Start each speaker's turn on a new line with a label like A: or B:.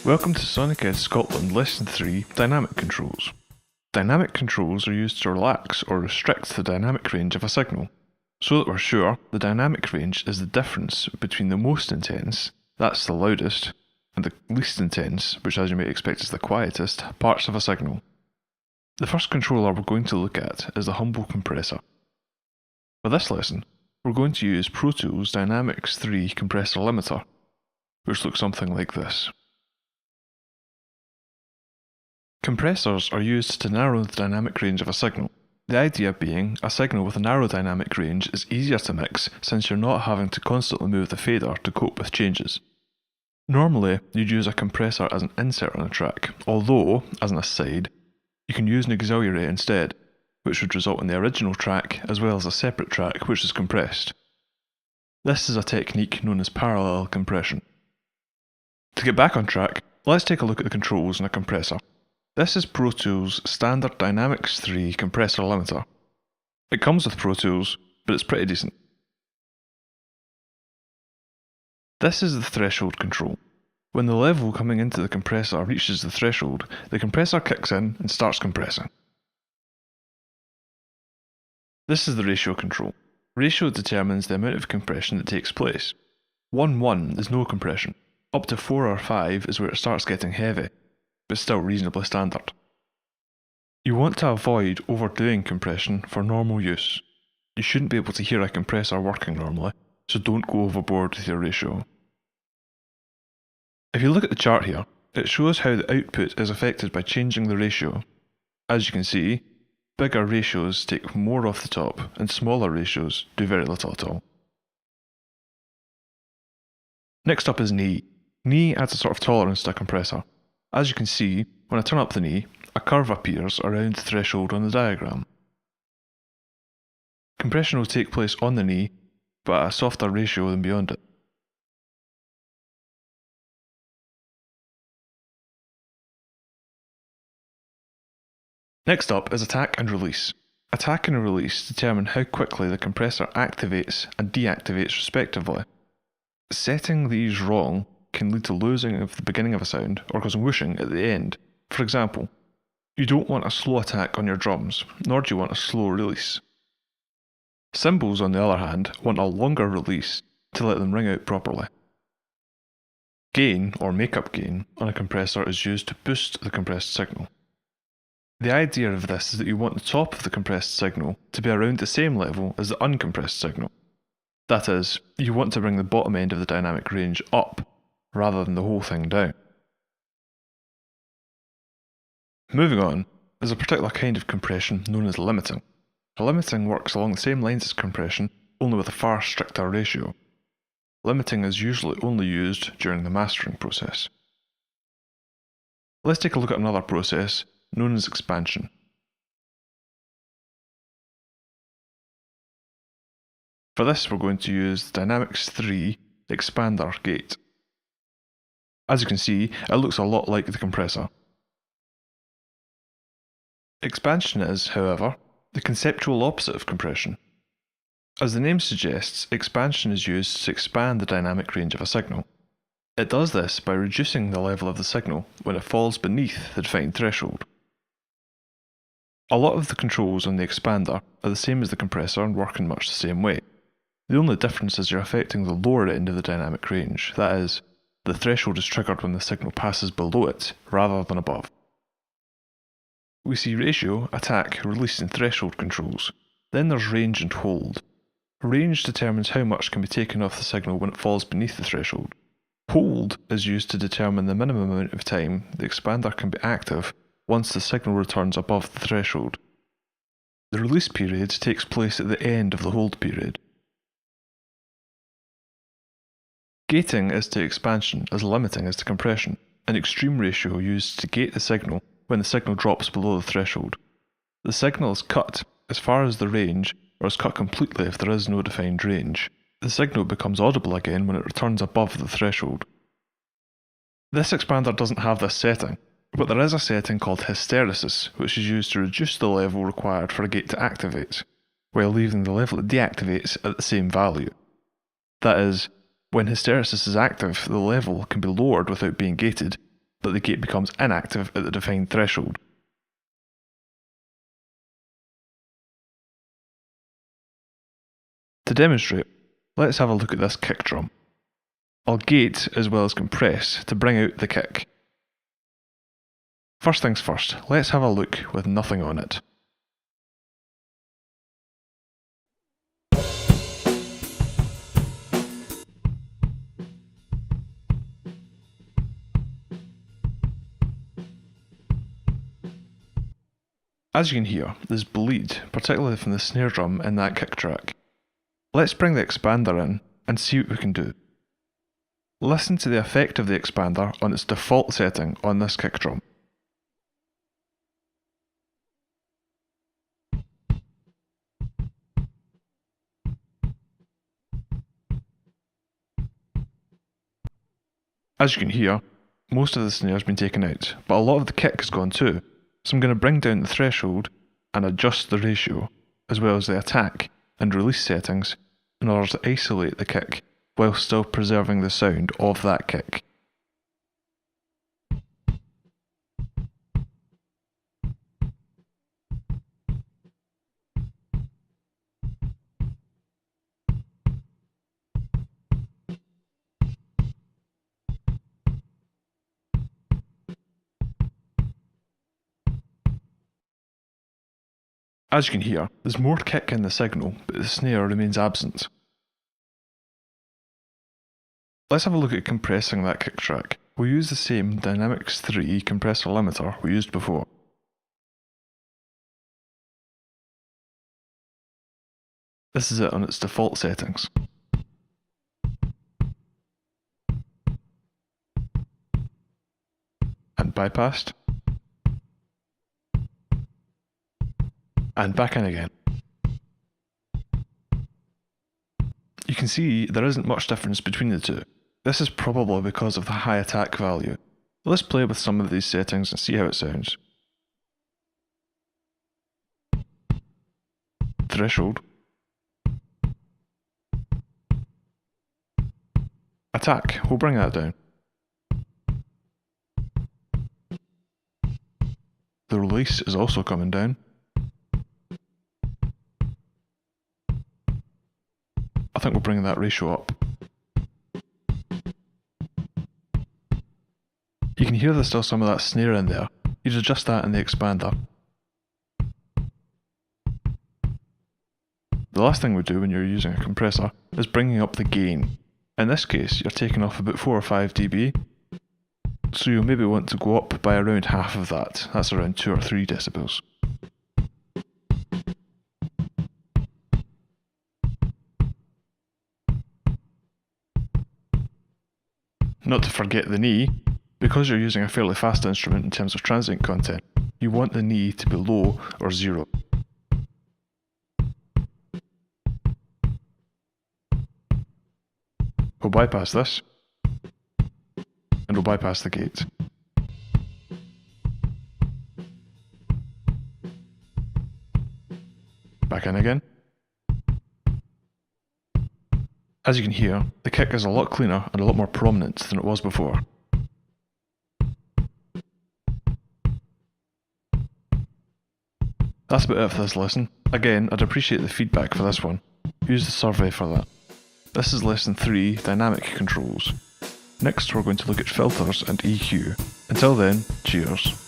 A: Welcome to SonicEd Scotland Lesson 3 Dynamic Controls. Dynamic controls are used to relax or restrict the dynamic range of a signal. So that we're sure, the dynamic range is the difference between the most intense, that's the loudest, and the least intense, which as you may expect is the quietest, parts of a signal. The first controller we're going to look at is the humble compressor. For this lesson, we're going to use Pro Tools Dynamics 3 Compressor Limiter, which looks something like this. Compressors are used to narrow the dynamic range of a signal. The idea being, a signal with a narrow dynamic range is easier to mix since you're not having to constantly move the fader to cope with changes. Normally, you'd use a compressor as an insert on a track, although, as an aside, you can use an auxiliary instead, which would result in the original track as well as a separate track which is compressed. This is a technique known as parallel compression. To get back on track, let's take a look at the controls in a compressor. This is Pro Tools Standard Dynamics 3 Compressor Limiter. It comes with Pro Tools, but it's pretty decent. This is the threshold control. When the level coming into the compressor reaches the threshold, the compressor kicks in and starts compressing. This is the ratio control. Ratio determines the amount of compression that takes place. 1:1 is no compression. Up to 4 or 5 is where it starts getting heavy, but still reasonably standard. You want to avoid overdoing compression for normal use. You shouldn't be able to hear a compressor working normally, so don't go overboard with your ratio. If you look at the chart here, it shows how the output is affected by changing the ratio. As you can see, bigger ratios take more off the top, and smaller ratios do very little at all. Next up is knee. Knee adds a sort of tolerance to a compressor. As you can see, when I turn up the knee, a curve appears around the threshold on the diagram. Compression will take place on the knee, but at a softer ratio than beyond it. Next up is attack and release. Attack and release determine how quickly the compressor activates and deactivates respectively. Setting these wrong can lead to losing of the beginning of a sound or causing whooshing at the end. For example, you don't want a slow attack on your drums, nor do you want a slow release. Cymbals, on the other hand, want a longer release to let them ring out properly. Gain, or makeup gain, on a compressor is used to boost the compressed signal. The idea of this is that you want the top of the compressed signal to be around the same level as the uncompressed signal. That is, you want to bring the bottom end of the dynamic range up, rather than the whole thing down. Moving on, there's a particular kind of compression known as limiting. Limiting works along the same lines as compression, only with a far stricter ratio. Limiting is usually only used during the mastering process. Let's take a look at another process known as expansion. For this, we're going to use the Dynamics 3 Expander gate. As you can see, it looks a lot like the compressor. Expansion is, however, the conceptual opposite of compression. As the name suggests, expansion is used to expand the dynamic range of a signal. It does this by reducing the level of the signal when it falls beneath the defined threshold. A lot of the controls on the expander are the same as the compressor and work in much the same way. The only difference is you're affecting the lower end of the dynamic range, that is, the threshold is triggered when the signal passes below it, rather than above. We see ratio, attack, release and threshold controls. Then there's range and hold. Range determines how much can be taken off the signal when it falls beneath the threshold. Hold is used to determine the minimum amount of time the expander can be active once the signal returns above the threshold. The release period takes place at the end of the hold period. Gating is to expansion as limiting is to compression, an extreme ratio used to gate the signal when the signal drops below the threshold. The signal is cut as far as the range, or is cut completely if there is no defined range. The signal becomes audible again when it returns above the threshold. This expander doesn't have this setting, but there is a setting called Hysteresis, which is used to reduce the level required for a gate to activate, while leaving the level it deactivates at the same value. That is, when hysteresis is active, the level can be lowered without being gated, that the gate becomes inactive at the defined threshold. To demonstrate, let's have a look at this kick drum. I'll gate as well as compress to bring out the kick. First things first, let's have a look with nothing on it. As you can hear, there's bleed, particularly from the snare drum in that kick track. Let's bring the expander in and see what we can do. Listen to the effect of the expander on its default setting on this kick drum. As you can hear, most of the snare has been taken out, but a lot of the kick has gone too. So I'm going to bring down the threshold and adjust the ratio, as well as the attack and release settings, in order to isolate the kick while still preserving the sound of that kick. As you can hear, there's more kick in the signal, but the snare remains absent. Let's have a look at compressing that kick track. We'll use the same Dynamics 3 compressor limiter we used before. This is it on its default settings. And bypassed. And back in again. You can see there isn't much difference between the two. This is probably because of the high attack value. Let's play with some of these settings and see how it sounds. Threshold. Attack, we'll bring that down. The release is also coming down. I think we'll bring that ratio up. You can hear there's still some of that snare in there. You'd adjust that in the expander. The last thing we do when you're using a compressor is bringing up the gain. In this case, you're taking off about 4 or 5 dB, so you'll maybe want to go up by around half of that. That's around 2 or 3 decibels. Not to forget the knee. Because you're using a fairly fast instrument in terms of transient content, you want the knee to be low or 0. We'll bypass this, and we'll bypass the gate. Back in again. As you can hear, the kick is a lot cleaner and a lot more prominent than it was before. That's about it for this lesson. Again, I'd appreciate the feedback for this one. Use the survey for that. This is lesson 3, Dynamic Controls. Next we're going to look at filters and EQ. Until then, cheers.